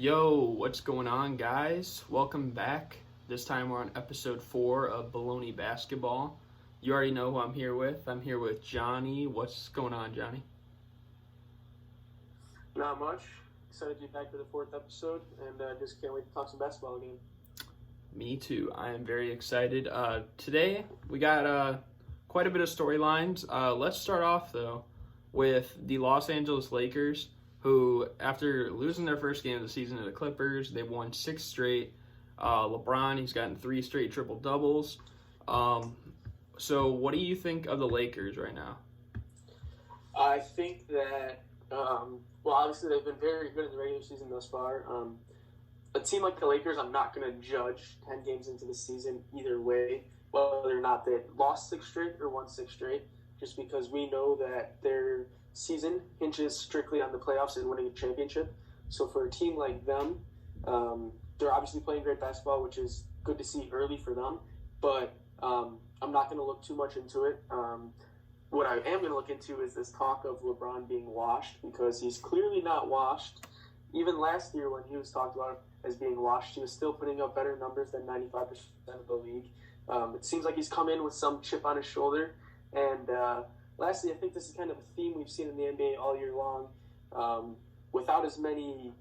Yo, what's going on, guys? Welcome back. This time we're on episode 4 of Bullony basketball. You already know who I'm here with. I'm here with Johnny. What's going on, Johnny? Not much. Excited to be back for the 4th episode, and just can't wait to talk some basketball again. Me too. I am very excited. Today we got quite a bit of storylines. Let's start off though with the Los Angeles Lakers, who, after losing their first game of the season to the Clippers, they've won 6 straight. LeBron, he's gotten 3 straight triple-doubles. So what do you think of the Lakers right now? I think that, obviously they've been very good in the regular season thus far. A team like the Lakers, I'm not going to judge 10 games into the season either way, whether or not they lost 6 straight or won 6 straight, just because we know that their season hinges strictly on the playoffs and winning a championship. So for a team like them, they're obviously playing great basketball, which is good to see early for them. But I'm not going to look too much into it. What I am going to look into is this talk of LeBron being washed, because he's clearly not washed. Even last year when he was talked about as being washed, he was still putting up better numbers than 95% of the league. It seems like he's come in with some chip on his shoulder. And lastly, I think this is kind of a theme we've seen in the NBA all year long. Without as many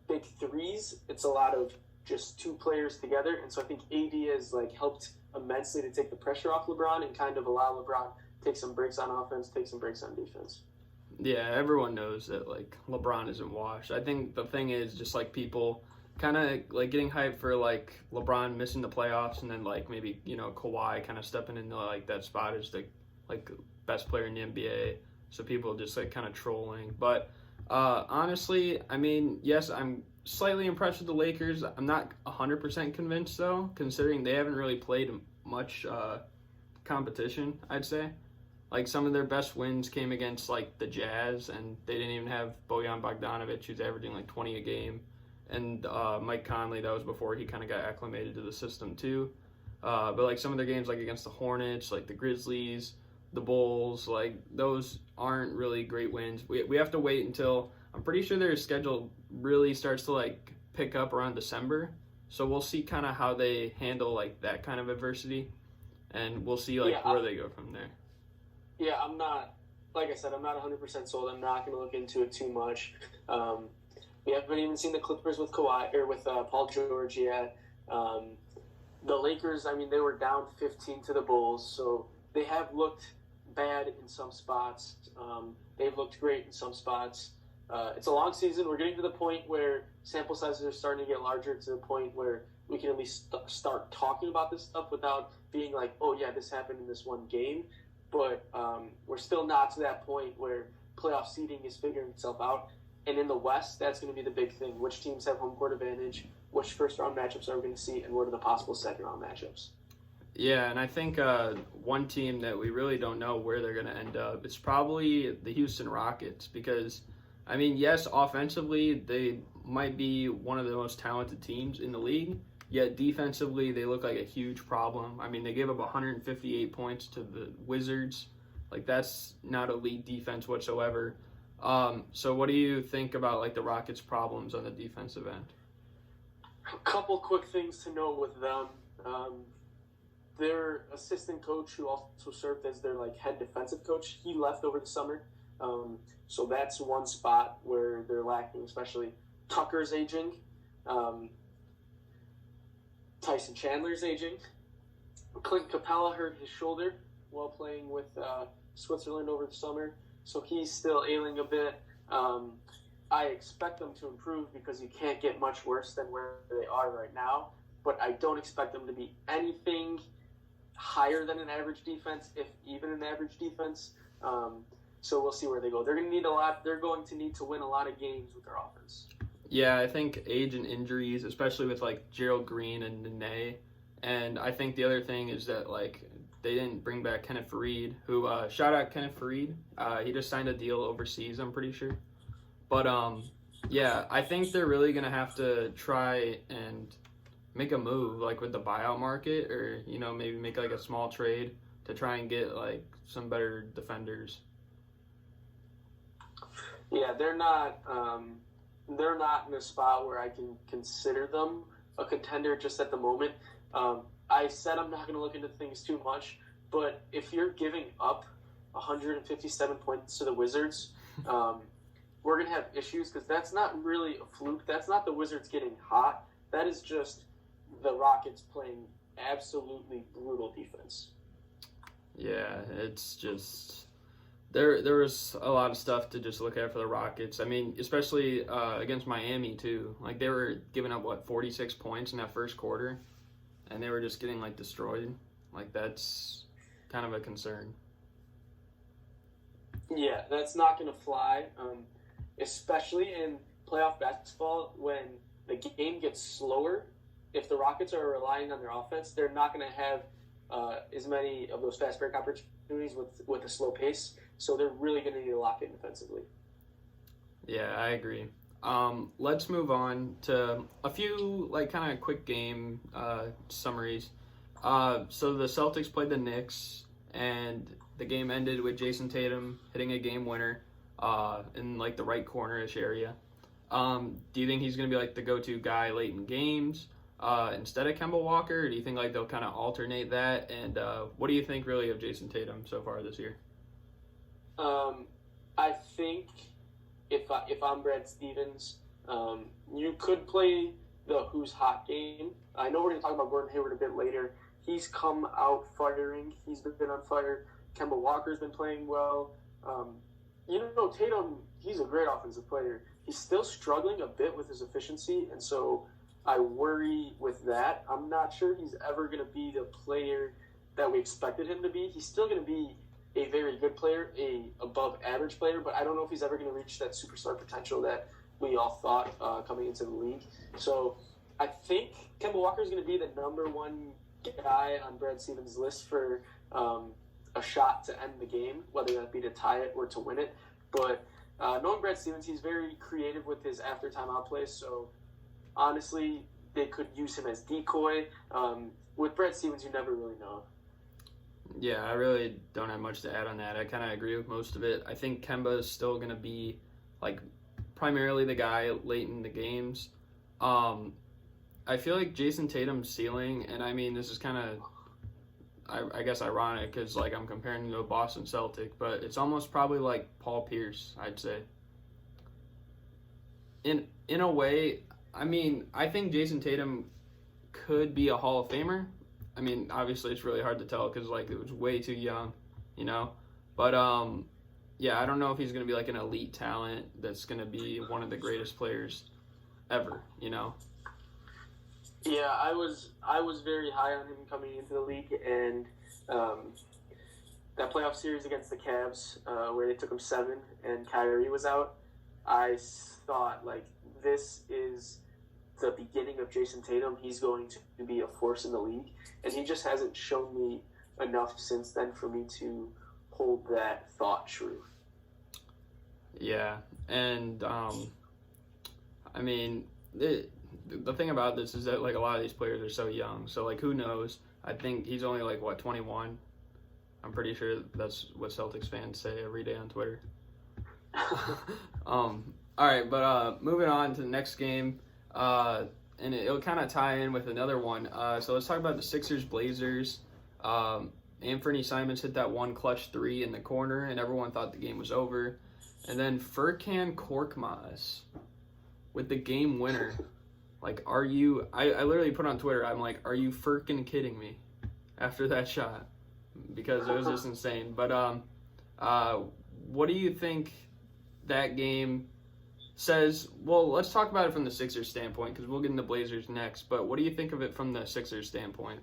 big threes, it's a lot of just 2 players together. And so I think AD has helped immensely to take the pressure off LeBron and kind of allow LeBron to take some breaks on offense, take some breaks on defense. Yeah, everyone knows that LeBron isn't washed. I think the thing is just people kind of getting hyped for LeBron missing the playoffs, and then maybe Kawhi kind of stepping into that spot as the best player in the NBA. So people just kind of trolling. But honestly, I mean, yes, I'm slightly impressed with the Lakers. I'm not 100% convinced though, considering they haven't really played much competition, I'd say. Some of their best wins came against the Jazz, and they didn't even have Bojan Bogdanovic, who's averaging 20 a game. And Mike Conley, that was before he kind of got acclimated to the system too. But some of their games against the Hornets, the Grizzlies, the Bulls, those aren't really great wins. We have to wait until, I'm pretty sure their schedule really starts to pick up around December. So we'll see kind of how they handle that kind of adversity, and we'll see where they go from there. Yeah, I'm not, like I said, I'm not 100% sold. I'm not going to look into it too much. We haven't even seen the Clippers with Kawhi or with Paul George yet. The Lakers, I mean, they were down 15 to the Bulls, so they have looked bad in some spots. They've looked great in some spots. It's a long season. We're getting to the point where sample sizes are starting to get larger, to the point where we can at least start talking about this stuff without being oh yeah, this happened in this one game. But we're still not to that point where playoff seeding is figuring itself out. And in the West, that's going to be the big thing. Which teams have home court advantage? Which first-round matchups are we going to see? And what are the possible second-round matchups? Yeah, and I think one team that we really don't know where they're going to end up, it's probably the Houston Rockets, because, I mean, yes, offensively, they might be one of the most talented teams in the league, yet defensively, they look like a huge problem. I mean, they gave up 158 points to the Wizards. That's not elite defense whatsoever. So what do you think about the Rockets' problems on the defensive end? A couple quick things to note with them. Their assistant coach, who also served as their head defensive coach, he left over the summer. So that's one spot where they're lacking, especially Tucker's aging. Tyson Chandler's aging. Clint Capella hurt his shoulder while playing with Switzerland over the summer, so he's still ailing a bit. I expect them to improve, because you can't get much worse than where they are right now, but I don't expect them to be anything higher than an average defense, if even an average defense. So we'll see where they go. They're going to need a lot. They're going to need to win a lot of games with their offense. Yeah, I think age and injuries, especially with Gerald Green and Nene, and I think the other thing is that they didn't bring back Kenneth Faried, who shout out Kenneth Faried. He just signed a deal overseas, I'm pretty sure. But yeah, I think they're really gonna have to try and make a move with the buyout market, or maybe make a small trade to try and get some better defenders. Yeah, they're not they're not in a spot where I can consider them a contender just at the moment. I said I'm not going to look into things too much, but if you're giving up 157 points to the Wizards, we're going to have issues because that's not really a fluke. That's not the Wizards getting hot. That is just the Rockets playing absolutely brutal defense. Yeah, it's just there was a lot of stuff to just look at for the Rockets. I mean, especially against Miami too. Like they were giving up 46 points in that first quarter, and they were just getting like destroyed. Like that's kind of a concern. Yeah, that's not going to fly, especially in playoff basketball when the game gets slower. If the Rockets are relying on their offense, they're not going to have as many of those fast break opportunities with a slow pace. So they're really going to need to lock in defensively. Yeah, I agree. Let's move on to a few kind of quick game summaries. So the Celtics played the Knicks, and the game ended with Jason Tatum hitting a game winner in the right corner-ish area. Do you think he's going to be the go-to guy late in games instead of Kemba Walker? Or do you think they'll kind of alternate that? And what do you think really of Jason Tatum so far this year? I think if I'm Brad Stevens, you could play the who's hot game. I know we're going to talk about Gordon Hayward a bit later. He's come out firing. He's been on fire. Kemba Walker's been playing well. Tatum, he's a great offensive player. He's still struggling a bit with his efficiency, and so I worry with that. I'm not sure he's ever going to be the player that we expected him to be. He's still going to be a very good player, a above average player, but I don't know if he's ever going to reach that superstar potential that we all thought coming into the league. So I think Kemba Walker is going to be the number one guy on Brad Stevens' list for a shot to end the game, whether that be to tie it or to win it. But knowing Brad Stevens, he's very creative with his after timeout plays. So honestly, they could use him as decoy. With Brad Stevens, you never really know. Yeah, I really don't have much to add on that. I kind of agree with most of it. I think Kemba is still going to be primarily the guy late in the games. I feel like Jason Tatum's ceiling, and I mean this is kind of I guess ironic because I'm comparing him to a Boston Celtic, but it's almost probably like Paul Pierce, I'd say. In a way, I mean, I think Jason Tatum could be a Hall of Famer. I mean, obviously it's really hard to tell because it was way too young, But yeah, I don't know if he's going to be an elite talent that's going to be one of the greatest players ever, Yeah, I was very high on him coming into the league, and that playoff series against the Cavs, where they took him 7 and Kyrie was out, I thought this is the beginning of Jason Tatum. He's going to be a force in the league, and he just hasn't shown me enough since then for me to hold that thought true. Yeah, and I mean the thing about this is that a lot of these players are so young, so who knows? I think he's only 21. I'm pretty sure that's what Celtics fans say every day on Twitter. All right, but moving on to the next game, and it'll kind of tie in with another one. So let's talk about the Sixers-Blazers. Anthony Simons hit that one clutch 3 in the corner, and everyone thought the game was over. And then Furkan Korkmaz with the game winner. Are you... I literally put on Twitter, I'm are you Furkan kidding me? After that shot. Because it was just insane. But what do you think that game says? Well, let's talk about it from the Sixers standpoint, because we'll get into Blazers next. But what do you think of it from the Sixers standpoint?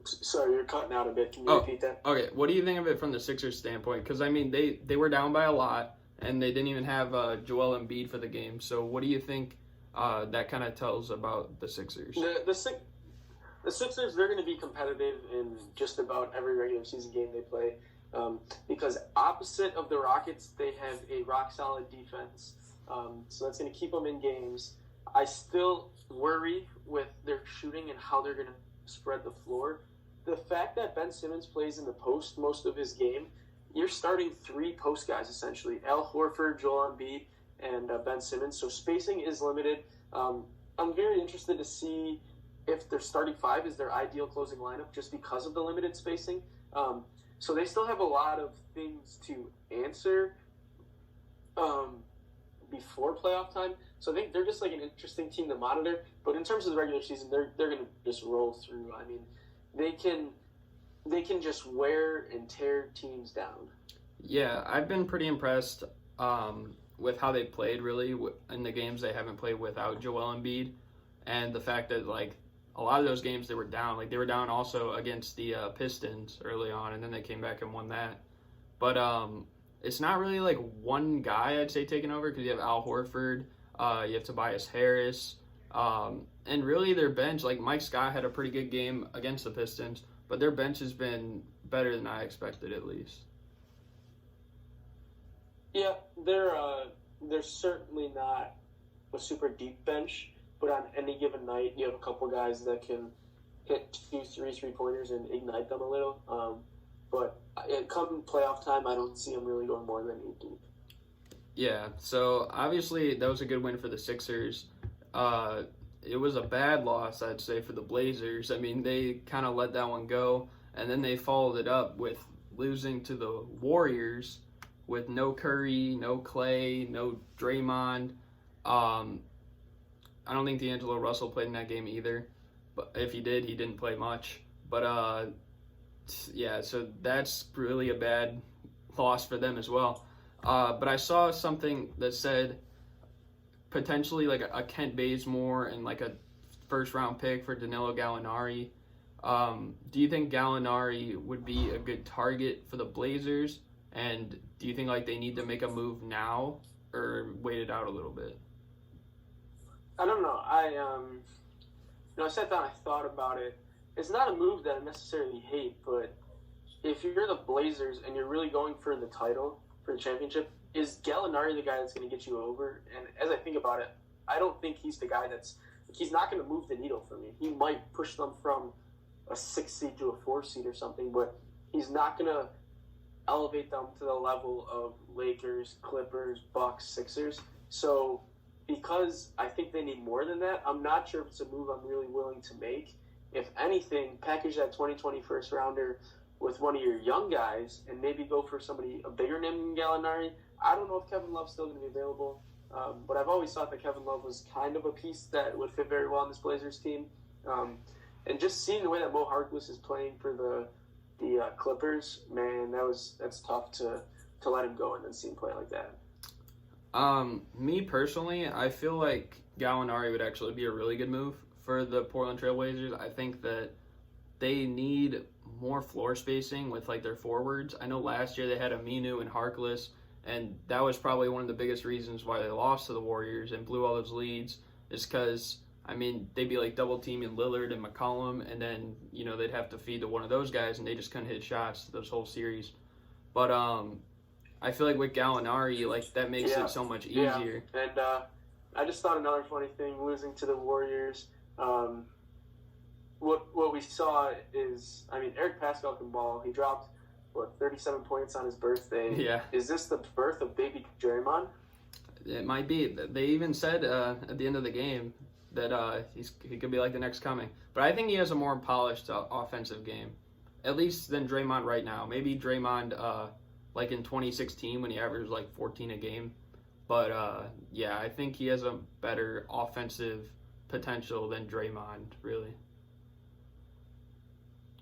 Sorry, you're cutting out a bit. Can you repeat that? Okay, what do you think of it from the Sixers standpoint? Because, I mean, they were down by a lot, and they didn't even have Joel Embiid for the game. So what do you think that kind of tells about the Sixers? The Sixers, they're going to be competitive in just about every regular season game they play. Because opposite of the Rockets, they have a rock-solid defense. So that's going to keep them in games. I still worry with their shooting and how they're going to spread the floor. The fact that Ben Simmons plays in the post most of his game you're starting 3 post guys essentially: Al Horford, Joel Embiid, and Ben Simmons. So spacing is limited. I'm very interested to see if their starting 5 is their ideal closing lineup, just because of the limited spacing. So they still have a lot of things to answer before playoff time. So I think they're just like an interesting team to monitor. But in terms of the regular season, they're going to just roll through. I mean, they can just wear and tear teams down. Yeah, I've been pretty impressed with how they played, really, in the games they haven't played without Joel Embiid, and the fact that, like, a lot of those games they were down. Like, they were down also against the Pistons early on, and then they came back and won that. But it's not really, like, one guy, I'd say, taking over, because you have Al Horford, you have Tobias Harris, and really their bench, like, Mike Scott had a pretty good game against the Pistons, but their bench has been better than I expected, at least. Yeah, they're certainly not a super deep bench, but on any given night, you have a couple guys that can hit 2-3 3-pointers and ignite them a little. But come playoff time, I don't see them really going more than 8 deep. Yeah, so obviously that was a good win for the Sixers. It was a bad loss, I'd say, for the Blazers. I mean, they kind of let that one go, and then they followed it up with losing to the Warriors with no Curry, no Clay, no Draymond. I don't think D'Angelo Russell played in that game either. But if he did, he didn't play much. But, yeah, so that's really a bad loss for them as well. But I saw something that said potentially like a Kent Bazemore and like a first-round pick for Danilo Gallinari. Do you think Gallinari would be a good target for the Blazers? And do you think like they need to make a move now or wait it out a little bit? I don't know. I sat down, I thought about it. It's not a move that I necessarily hate, but if you're the Blazers and you're really going for the title, for the championship, is Gallinari the guy that's going to get you over? And as I think about it, I don't think he's the guy he's not going to move the needle for me. He might push them from a 6 seed to a 4 seed or something, but he's not going to elevate them to the level of Lakers, Clippers, Bucks, Sixers. So because I think they need more than that, I'm not sure if it's a move I'm really willing to make. If anything, package that 2020 first rounder with one of your young guys and maybe go for somebody a bigger name than Gallinari. I don't know if Kevin Love's still going to be available, but I've always thought that Kevin Love was kind of a piece that would fit very well in this Blazers team. And just seeing the way that Mo Harkless is playing for the Clippers, man, that's tough to let him go and then see him play like that. Me personally, I feel like Gallinari would actually be a really good move for the Portland Trail Blazers. I think that they need more floor spacing with like their forwards. I know last year they had Aminu and Harkless, and that was probably one of the biggest reasons why they lost to the Warriors and blew all those leads, is because, I mean, they'd be like double teaming Lillard and McCollum, and then, you know, they'd have to feed to one of those guys, and they just couldn't hit shots those whole series. But I feel like with Gallinari, like, that makes it so much easier. Yeah. And I just thought another funny thing, losing to the Warriors, what we saw is, I mean, Eric Pascal can ball. He dropped, 37 points on his birthday. Yeah. Is this the birth of baby Draymond? It might be. They even said at the end of the game that he could be like the next coming. But I think he has a more polished offensive game, at least than Draymond right now. Maybe Draymond like in 2016 when he averaged like 14 a game. But yeah, I think he has a better offensive potential than Draymond, really.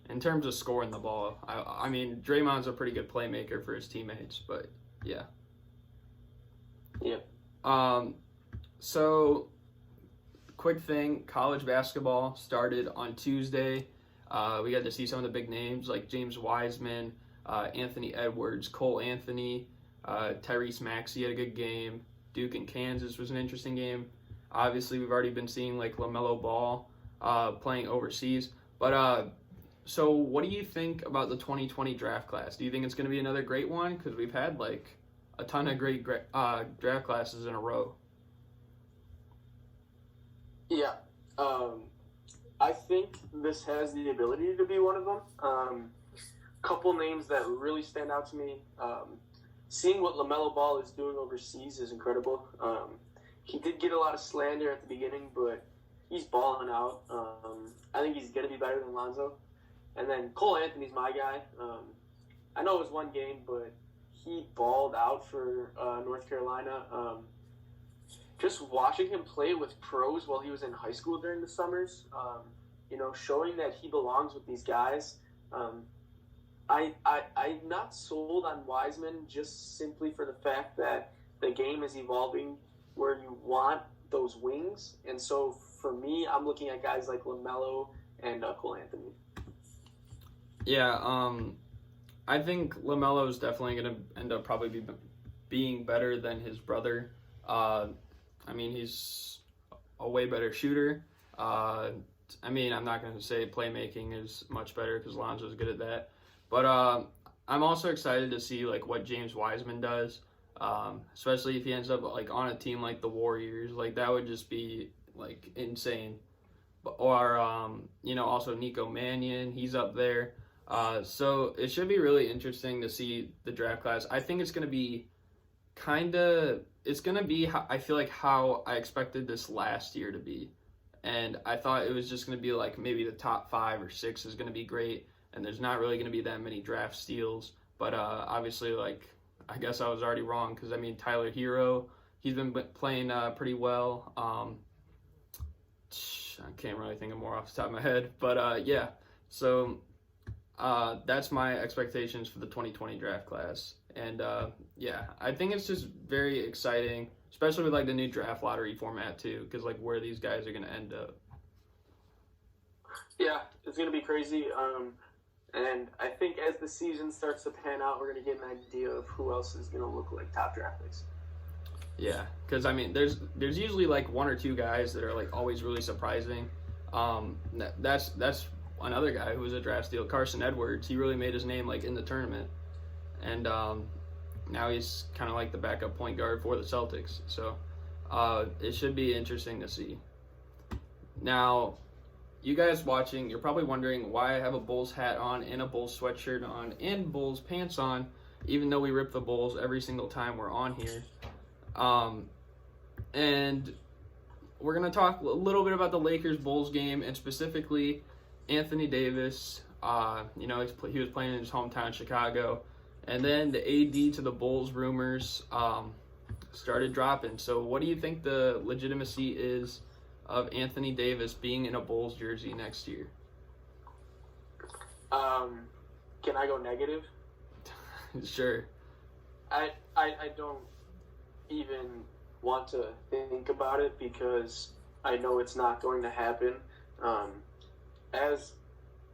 In terms of scoring the ball, I mean, Draymond's a pretty good playmaker for his teammates, but yeah. Yep. So, quick thing, college basketball started on Tuesday. We got to see some of the big names like James Wiseman, Anthony Edwards, Cole Anthony, Tyrese Maxey had a good game. Duke and Kansas was an interesting game. Obviously, we've already been seeing like LaMelo Ball playing overseas. But so what do you think about the 2020 draft class? Do you think it's going to be another great one? Because we've had like a ton of great draft classes in a row. Yeah. I think this has the ability to be one of them. couple names that really stand out to me. Seeing what LaMelo Ball is doing overseas is incredible. He did get a lot of slander at the beginning, but he's balling out. I think he's going to be better than Lonzo. And then Cole Anthony's my guy. I know it was one game, but he balled out for North Carolina. Just watching him play with pros while he was in high school during the summers, showing that he belongs with these guys. I'm not sold on Wiseman just simply for the fact that the game is evolving where you want those wings. And so for me, I'm looking at guys like LaMelo and Cole Anthony. Yeah, I think LaMelo is definitely going to end up probably being better than his brother. He's a way better shooter. I'm not going to say playmaking is much better because Lonzo's good at that. But I'm also excited to see like what James Wiseman does, especially if he ends up like on a team like the Warriors. Like that would just be like insane. Or also Nico Mannion, he's up there. So it should be really interesting to see the draft class. I think it's going to be I feel like how I expected this last year to be. And I thought it was just going to be like maybe the top 5 or 6 is going to be great. And there's not really going to be that many draft steals. But obviously, like, I guess I was already wrong because, Tyler Hero, he's been playing pretty well. I can't really think of more off the top of my head. But, yeah. So that's my expectations for the 2020 draft class. And, I think it's just very exciting, especially with, like, the new draft lottery format, too, because, like, where these guys are going to end up. Yeah, it's going to be crazy. And I think as the season starts to pan out, we're going to get an idea of who else is going to look like top draft picks. Yeah, because, there's usually, like, 1 or 2 guys that are, like, always really surprising. That's another guy who was a draft steal, Carson Edwards. He really made his name, like, in the tournament. And now he's kind of like the backup point guard for the Celtics. So it should be interesting to see. Now, you guys watching, you're probably wondering why I have a Bulls hat on and a Bulls sweatshirt on and Bulls pants on, even though we rip the Bulls every single time we're on here. And we're going to talk a little bit about the Lakers-Bulls game, and specifically Anthony Davis. He was playing in his hometown, Chicago. And then the AD to the Bulls rumors started dropping. So what do you think the legitimacy is of Anthony Davis being in a Bulls jersey next year? Can I go negative? Sure. I don't even want to think about it because I know it's not going to happen. As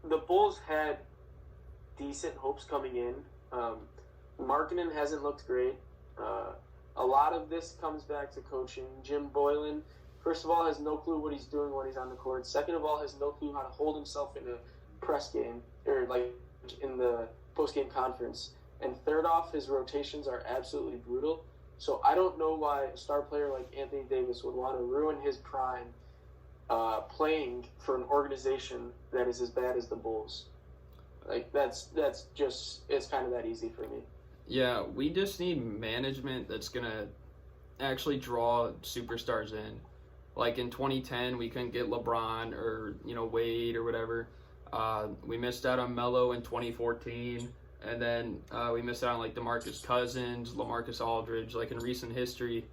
the Bulls had decent hopes coming in, Markkanen hasn't looked great. A lot of this comes back to coaching. Jim Boylan, first of all, has no clue what he's doing when he's on the court. Second of all, has no clue how to hold himself in a press game or like in the post-game conference. And third off, his rotations are absolutely brutal. So I don't know why a star player like Anthony Davis would want to ruin his prime playing for an organization that is as bad as the Bulls. Like that's just, it's kind of that easy for me. Yeah, we just need management that's gonna actually draw superstars in. Like in 2010, we couldn't get LeBron or Wade or whatever. We missed out on Melo in 2014, and then we missed out on like DeMarcus Cousins, LaMarcus Aldridge, like in recent history.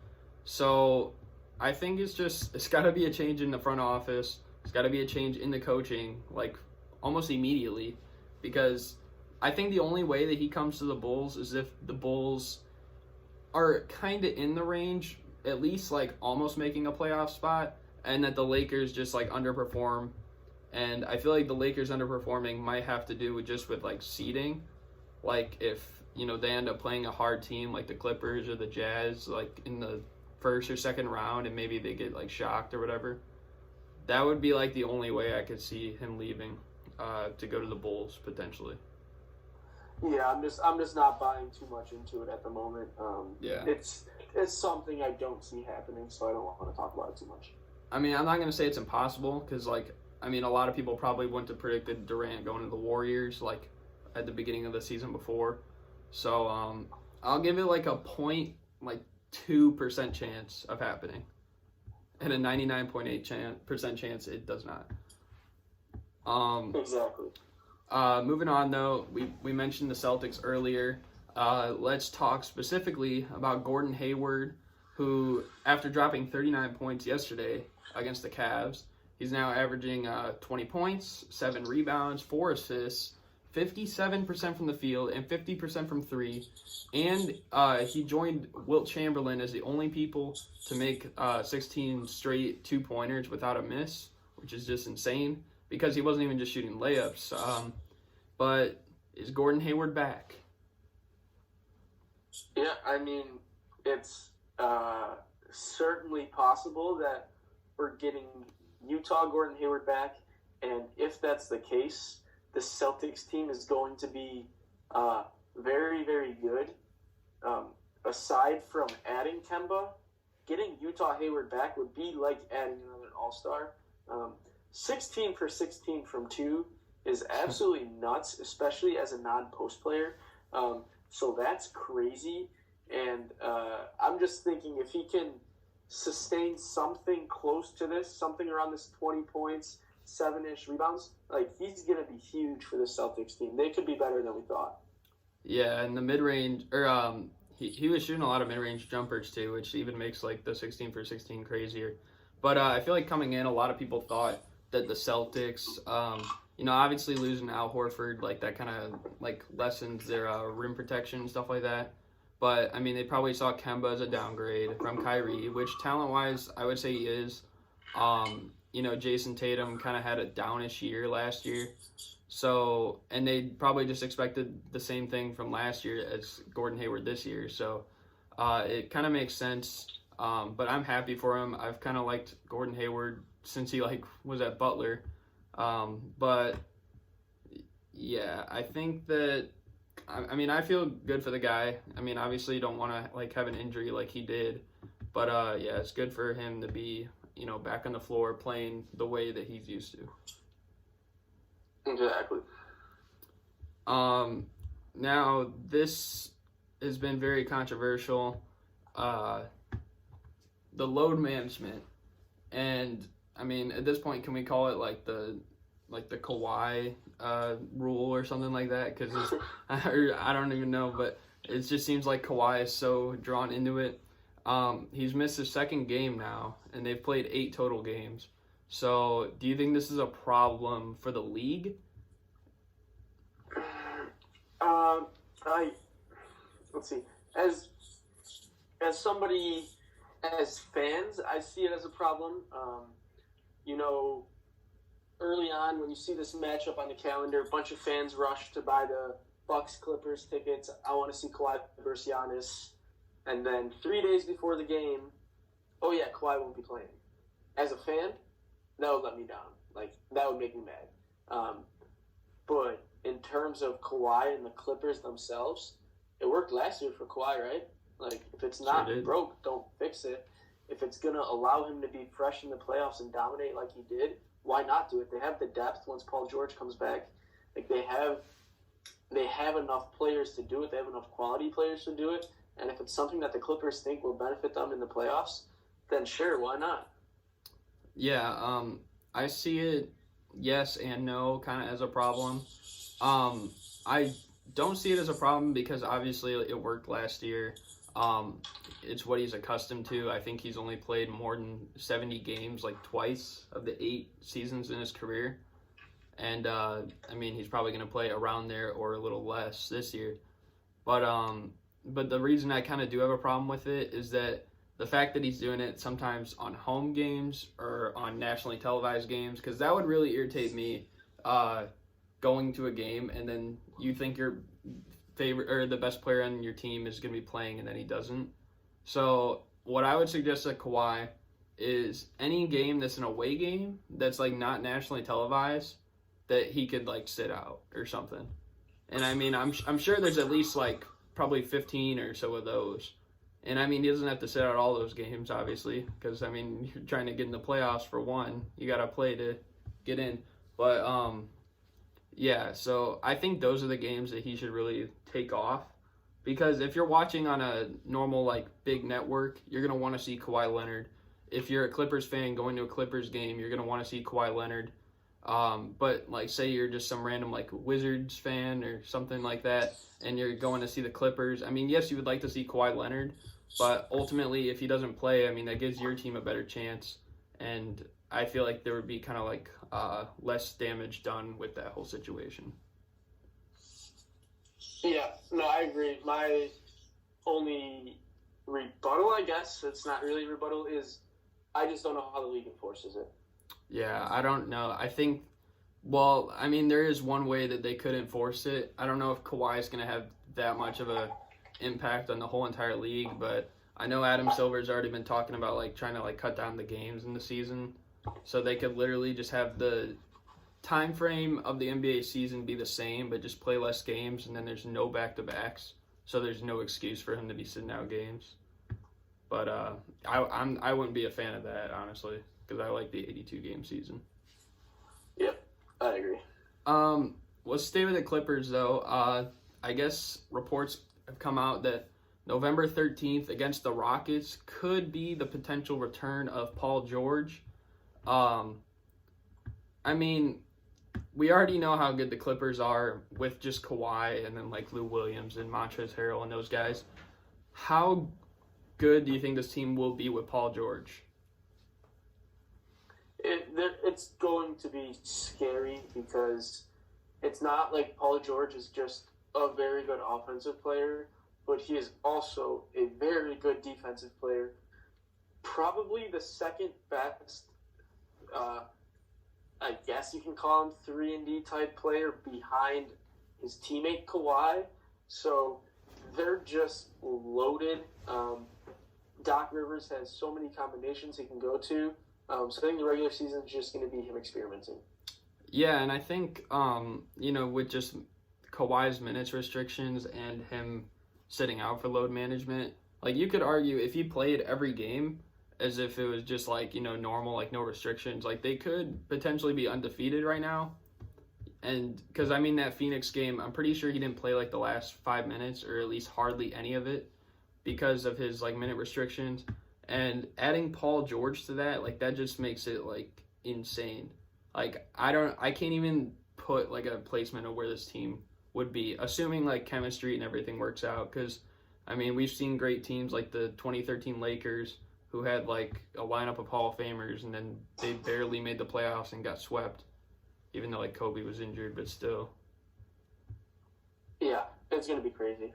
So I think it's got to be a change in the front office. It's got to be a change in the coaching, like almost immediately, because I think the only way that he comes to the Bulls is if the Bulls are kind of in the range, at least like almost making a playoff spot, and that the Lakers just like underperform. And I feel like the Lakers underperforming might have to do with like seeding. Like if, they end up playing a hard team like the Clippers or the Jazz, like in the first or second round, and maybe they get like shocked or whatever. That would be like the only way I could see him leaving to go to the Bulls potentially. Yeah, I'm just not buying too much into it at the moment. Yeah. It's something I don't see happening, so I don't want to talk about it too much. I'm not going to say it's impossible because, a lot of people probably wouldn't have predicted Durant going to the Warriors, at the beginning of the season before. So I'll give it like a 0.2% chance of happening, and a 99.8% chance it does not. Exactly. Moving on though, we mentioned the Celtics earlier. Let's talk specifically about Gordon Hayward, who, after dropping 39 points yesterday against the Cavs, he's now averaging 20 points, 7 rebounds, 4 assists, 57% from the field, and 50% from three. And he joined Wilt Chamberlain as the only people to make 16 straight two-pointers without a miss, which is just insane because he wasn't even just shooting layups. But is Gordon Hayward back? Yeah, I mean, it's certainly possible that we're getting Utah Gordon Hayward back, and if that's the case, the Celtics team is going to be very, very good. Aside from adding Kemba, getting Utah Hayward back would be like adding another All-Star. 16 for 16 from two is absolutely nuts, especially as a non-post player. So that's crazy. And I'm just thinking if he can sustain something close to this, something around this 20 points, 7-ish rebounds, like, he's going to be huge for the Celtics team. They could be better than we thought. Yeah, and the mid-range, or he was shooting a lot of mid-range jumpers too, which even makes like the 16 for 16 crazier. But I feel like coming in, a lot of people thought that the Celtics, obviously losing Al Horford, like that kind of like lessens their rim protection and stuff like that. But I mean, they probably saw Kemba as a downgrade from Kyrie, which talent-wise, I would say he is. Jason Tatum kind of had a downish year last year. So, and they probably just expected the same thing from last year as Gordon Hayward this year. So, it kind of makes sense. But I'm happy for him. I've kind of liked Gordon Hayward since he was at Butler. But yeah, I think that, I feel good for the guy. I mean, obviously you don't want to have an injury like he did, but yeah, it's good for him to be, back on the floor playing the way that he's used to. Exactly. Now this has been very controversial. The load management, and at this point, can we call it like the Kawhi rule or something like that? Because I don't even know, but it just seems like Kawhi is so drawn into it. He's missed his second game now, and they've played 8 total games. So, do you think this is a problem for the league? Let's see. As somebody, as fans, I see it as a problem. Early on, when you see this matchup on the calendar, a bunch of fans rush to buy the Bucks Clippers tickets. I want to see Kawhi versus Giannis. And then 3 days before the game, oh yeah, Kawhi won't be playing. As a fan, that would let me down. Like, that would make me mad. But in terms of Kawhi and the Clippers themselves, it worked last year for Kawhi, right? Like, if it's not broke, don't fix it. If it's going to allow him to be fresh in the playoffs and dominate like he did, why not do it? They have the depth once Paul George comes back. Like, they have enough players to do it. They have enough quality players to do it. And if it's something that the Clippers think will benefit them in the playoffs, then sure, why not? Yeah, I see it yes and no kind of as a problem. I don't see it as a problem because obviously it worked last year. It's what he's accustomed to. I think he's only played more than 70 games like twice of the 8 seasons in his career. And, he's probably going to play around there or a little less this year. But the reason I kind of do have a problem with it is that the fact that he's doing it sometimes on home games or on nationally televised games, because that would really irritate me, going to a game and then you think your favorite or the best player on your team is going to be playing and then he doesn't. So what I would suggest to Kawhi is any game that's an away game that's like not nationally televised, that he could like sit out or something. And I'm sure there's at least like probably 15 or so of those. And he doesn't have to sit out all those games, obviously, because you're trying to get in the playoffs for one. You got to play to get in. But Yeah, so I think those are the games that he should really take off. Because if you're watching on a normal, like, big network, you're going to want to see Kawhi Leonard. If you're a Clippers fan going to a Clippers game, you're going to want to see Kawhi Leonard. But, like, say you're just some random, like, Wizards fan or something like that, and you're going to see the Clippers. I mean, yes, you would like to see Kawhi Leonard, but ultimately, if he doesn't play, I mean, that gives your team a better chance. And I feel like there would be kind of, like, less damage done with that whole situation. Yeah, no, I agree. My only rebuttal, I guess, it's not really a rebuttal, is I just don't know how the league enforces it. Yeah, I don't know. I think, well, I mean, there is one way that they could enforce it. I don't know if Kawhi is going to have that much of a impact on the whole entire league, but I know Adam Silver's already been talking about, like, trying to, like, cut down the games in the season, so they could literally just have the time frame of the NBA season be the same, but just play less games, and then there's no back-to-backs, so there's no excuse for him to be sitting out games. But I wouldn't be a fan of that, honestly, because I like the 82-game season. Yep, I agree. Let's stay with the Clippers, though. I guess reports have come out that November 13th against the Rockets could be the potential return of Paul George. I mean, we already know how good the Clippers are with just Kawhi and then, like, Lou Williams and Montrezl Harrell and those guys. How good do you think this team will be with Paul George? It's going to be scary because it's not like Paul George is just a very good offensive player, but he is also a very good defensive player. Probably the second best, I guess you can call him 3-and-D type player behind his teammate Kawhi. So they're just loaded. Doc Rivers has so many combinations he can go to. So I think the regular season is just going to be him experimenting. Yeah, and I think, with just Kawhi's minutes restrictions and him sitting out for load management, like, you could argue if he played every game as if it was just, like, normal, like, no restrictions, like, they could potentially be undefeated right now. And because, I mean, that Phoenix game, I'm pretty sure he didn't play, like, the last 5 minutes, or at least hardly any of it, because of his, like, minute restrictions. And adding Paul George to that, like, that just makes it, like, insane. Like, I can't even put, like, a placement of where this team would be, assuming, like, chemistry and everything works out. Because, I mean, we've seen great teams like the 2013 Lakers who had, like, a lineup of Hall of Famers, and then they barely made the playoffs and got swept, even though, like, Kobe was injured, but still. Yeah, it's going to be crazy.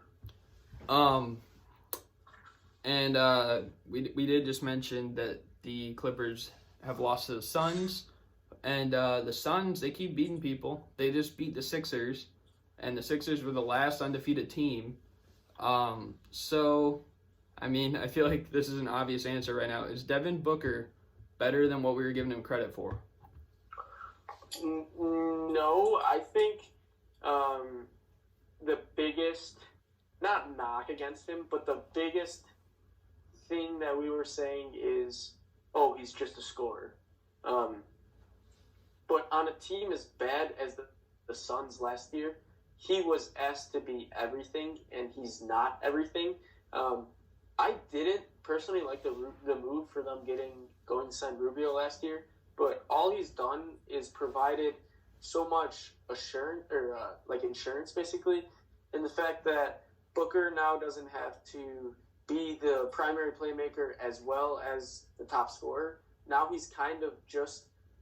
And we did just mention that the Clippers have lost to the Suns. And the Suns, they keep beating people. They just beat the Sixers. And the Sixers were the last undefeated team. So, I mean, I feel like this is an obvious answer right now. Is Devin Booker better than what we were giving him credit for? No, I think the biggest, not knock against him, but the biggest thing that we were saying is, oh, he's just a scorer. But on a team as bad as the Suns last year, he was asked to be everything, and he's not everything. I didn't personally like the move for them going to sign Rubio last year, but all he's done is provided so much insurance basically, in the fact that Booker now doesn't have to be the primary playmaker as well as the top scorer. Now he's kind of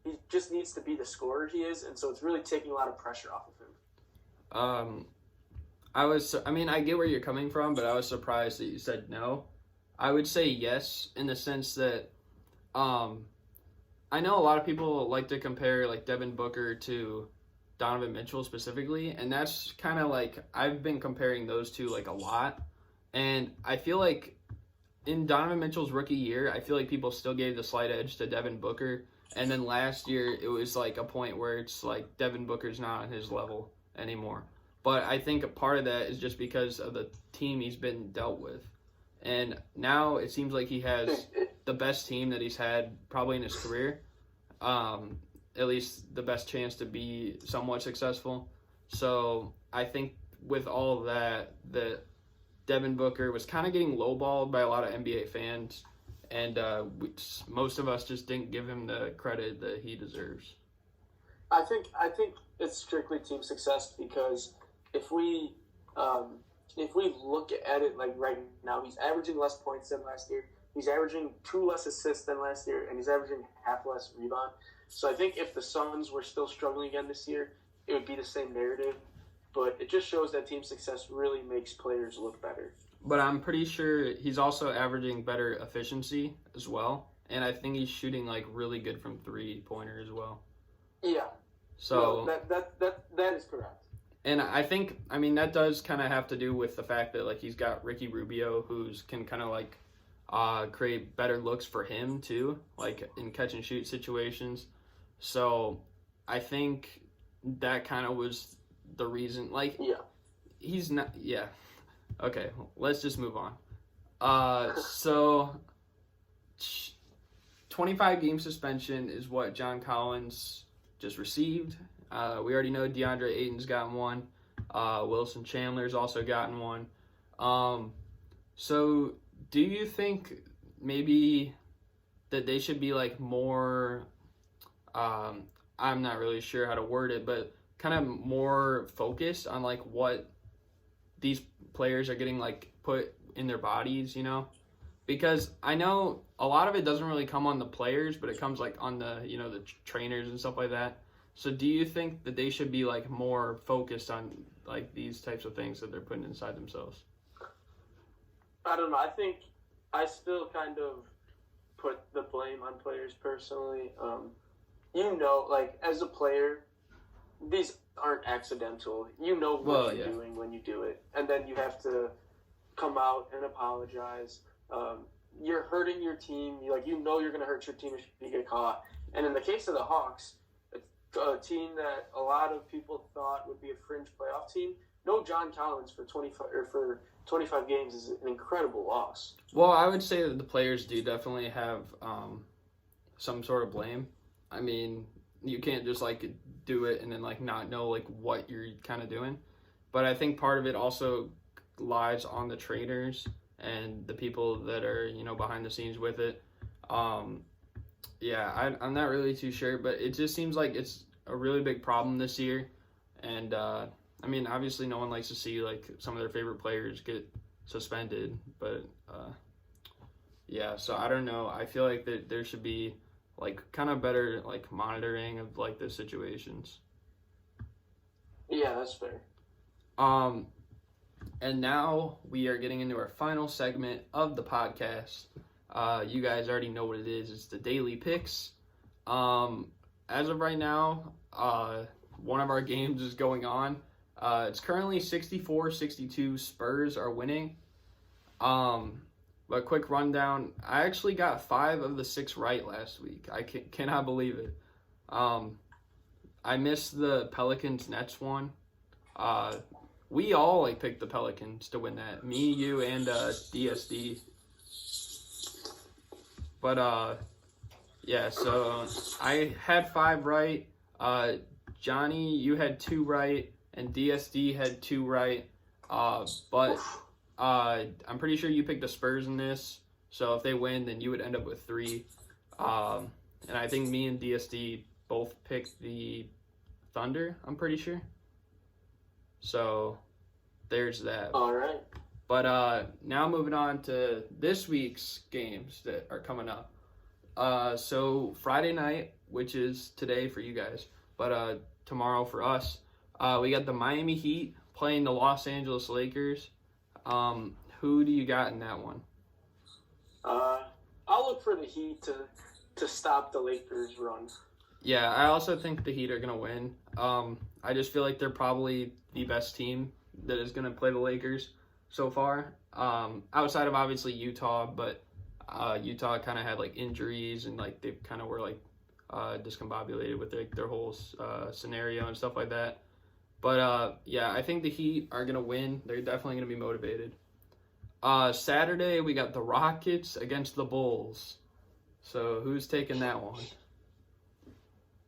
he just needs to be the scorer he is, and so it's really taking a lot of pressure off of him. I get where you're coming from, but I was surprised that you said no. I would say yes, in the sense that I know a lot of people like to compare, like, Devin Booker to Donovan Mitchell specifically, and that's kind of like, I've been comparing those two, like, a lot. And I feel like in Donovan Mitchell's rookie year, I feel like people still gave the slight edge to Devin Booker. And then last year, it was like a point where it's like Devin Booker's not on his level anymore. But I think a part of that is just because of the team he's been dealt with. And now it seems like he has the best team that he's had probably in his career. at least the best chance to be somewhat successful. So I think with all that Devin Booker was kind of getting lowballed by a lot of NBA fans, and most of us just didn't give him the credit that he deserves. I think it's strictly team success, because if we look at it like right now, he's averaging less points than last year. He's averaging 2 less assists than last year, and he's averaging half less rebound. So I think if the Suns were still struggling again this year, it would be the same narrative. But it just shows that team success really makes players look better. But I'm pretty sure he's also averaging better efficiency as well. And I think he's shooting like really good from 3-pointer as well. Yeah. So that is correct. And I think, I mean, that does kind of have to do with the fact that like he's got Ricky Rubio, who's can kind of like create better looks for him too, like in catch and shoot situations. So I think that kind of was the reason. Like, he's not. Yeah. Okay, let's just move on. So 25 game suspension is what John Collins just received. We already know DeAndre Ayton's gotten one. Wilson Chandler's also gotten one. So do you think maybe that they should be like more, I'm not really sure how to word it, but kind of more focused on like what these players are getting like put in their bodies, you know? Because I know a lot of it doesn't really come on the players, but it comes like on the, you know, the trainers and stuff like that. So do you think that they should be like more focused on like these types of things that they're putting inside themselves? I don't know. I think I still kind of put the blame on players personally. You know, like as a player, these aren't accidental. You know what you're doing when you do it. And then you have to come out and apologize. You're hurting your team. You know you're going to hurt your team if you get caught. And in the case of the Hawks, a team that a lot of people thought would be a fringe playoff team, no John Collins for 25 games is an incredible loss. Well, I would say that the players do definitely have some sort of blame. I mean, you can't just like do it and then like not know like what you're kind of doing. But I think part of it also lies on the trainers and the people that are, you know, behind the scenes with it. Yeah, I'm not really too sure, but it just seems like it's a really big problem this year. And, I mean, obviously no one likes to see, like, some of their favorite players get suspended. But, yeah, so I don't know. I feel like that there should be, like, kind of better, like, monitoring of, like, the situations. Yeah, that's fair. And now we are getting into our final segment of the podcast. You guys already know what it is. It's the daily picks. As of right now, one of our games is going on. It's currently 64-62. Spurs are winning. But quick rundown. I actually got 5 of the 6 right last week. I cannot believe it. I missed the Pelicans-Nets one. We all like picked the Pelicans to win that. Me, you, and DSD. But, yeah, so I had 5 right. Johnny, you had 2 right, and DSD had 2 right. But I'm pretty sure you picked the Spurs in this. So if they win, then you would end up with 3. And I think me and DSD both picked the Thunder, I'm pretty sure. So there's that. All right. But now moving on to this week's games that are coming up. So Friday night, which is today for you guys, but tomorrow for us, we got the Miami Heat playing the Los Angeles Lakers. Who do you got in that one? I'll look for the Heat to stop the Lakers' run. Yeah, I also think the Heat are going to win. I just feel like they're probably the best team that is going to play the Lakers so far. Outside of obviously Utah, but Utah kind of had like injuries and like they kind of were like discombobulated with their whole scenario and stuff like that. But yeah, I think the Heat are going to win. They're definitely going to be motivated. Saturday, we got the Rockets against the Bulls. So who's taking that one?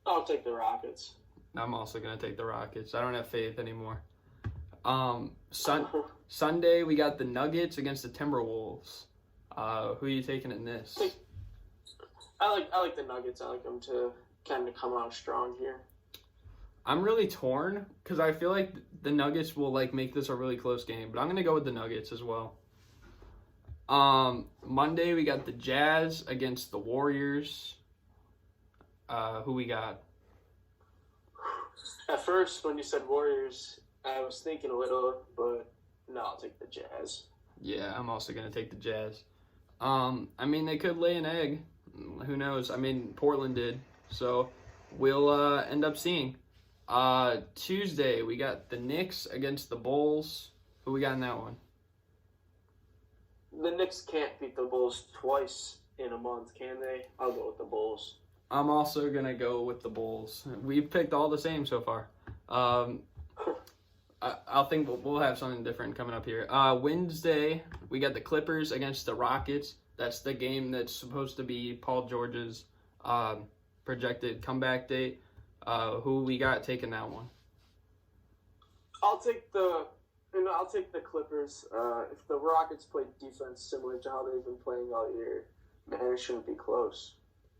I'll take the Rockets. I'm also going to take the Rockets. I don't have faith anymore. Sunday, we got the Nuggets against the Timberwolves. Who are you taking in this? I like the Nuggets. I like them to kind of come out strong here. I'm really torn because I feel like the Nuggets will like make this a really close game, but I'm gonna go with the Nuggets as well. Monday we got the Jazz against the Warriors. Who we got? At first, when you said Warriors, I was thinking a little, but no, I'll take the Jazz. Yeah, I'm also gonna take the Jazz. I mean they could lay an egg. Who knows? I mean Portland did, so we'll end up seeing. Tuesday, we got the Knicks against the Bulls. Who we got in that one? The Knicks can't beat the Bulls twice in a month, can they? I'll go with the Bulls. I'm also going to go with the Bulls. We've picked all the same so far. I think we'll have something different coming up here. Wednesday, we got the Clippers against the Rockets. That's the game that's supposed to be Paul George's projected comeback date. Who we got taking that one? I'll take the Clippers. If the Rockets play defense similar to how they've been playing all year, man, it shouldn't be close.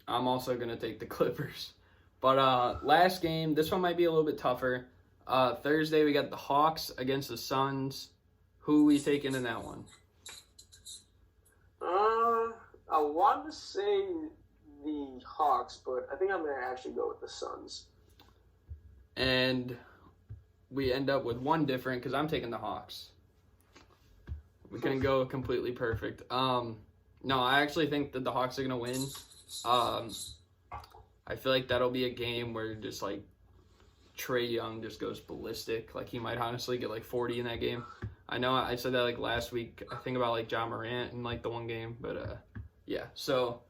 I'm also gonna take the Clippers. But last game, this one might be a little bit tougher. Thursday we got the Hawks against the Suns. Who are we taking in that one? I want to say the Hawks, but I think I'm gonna actually go with the Suns. And we end up with one different because I'm taking the Hawks. We couldn't go completely perfect. No, I actually think that the Hawks are going to win. I feel like that'll be a game where just like Trae Young just goes ballistic. Like he might honestly get like 40 in that game. I know I said that like last week. I think about like John Morant in like the one game. But yeah, so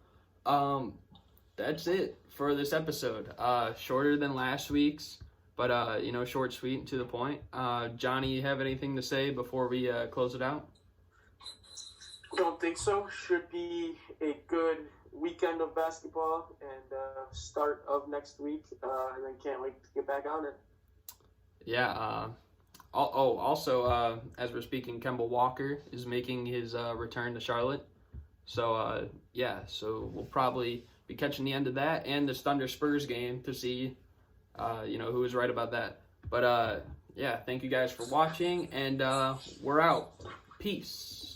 that's it for this episode. Shorter than last week's. But, short, sweet, and to the point. Johnny, you have anything to say before we close it out? Don't think so. Should be a good weekend of basketball and start of next week. And then can't wait to get back on it. Yeah. Also, as we're speaking, Kemba Walker is making his return to Charlotte. So, so we'll probably be catching the end of that and this Thunder Spurs game to see who was right about that. But, thank you guys for watching, and we're out. Peace.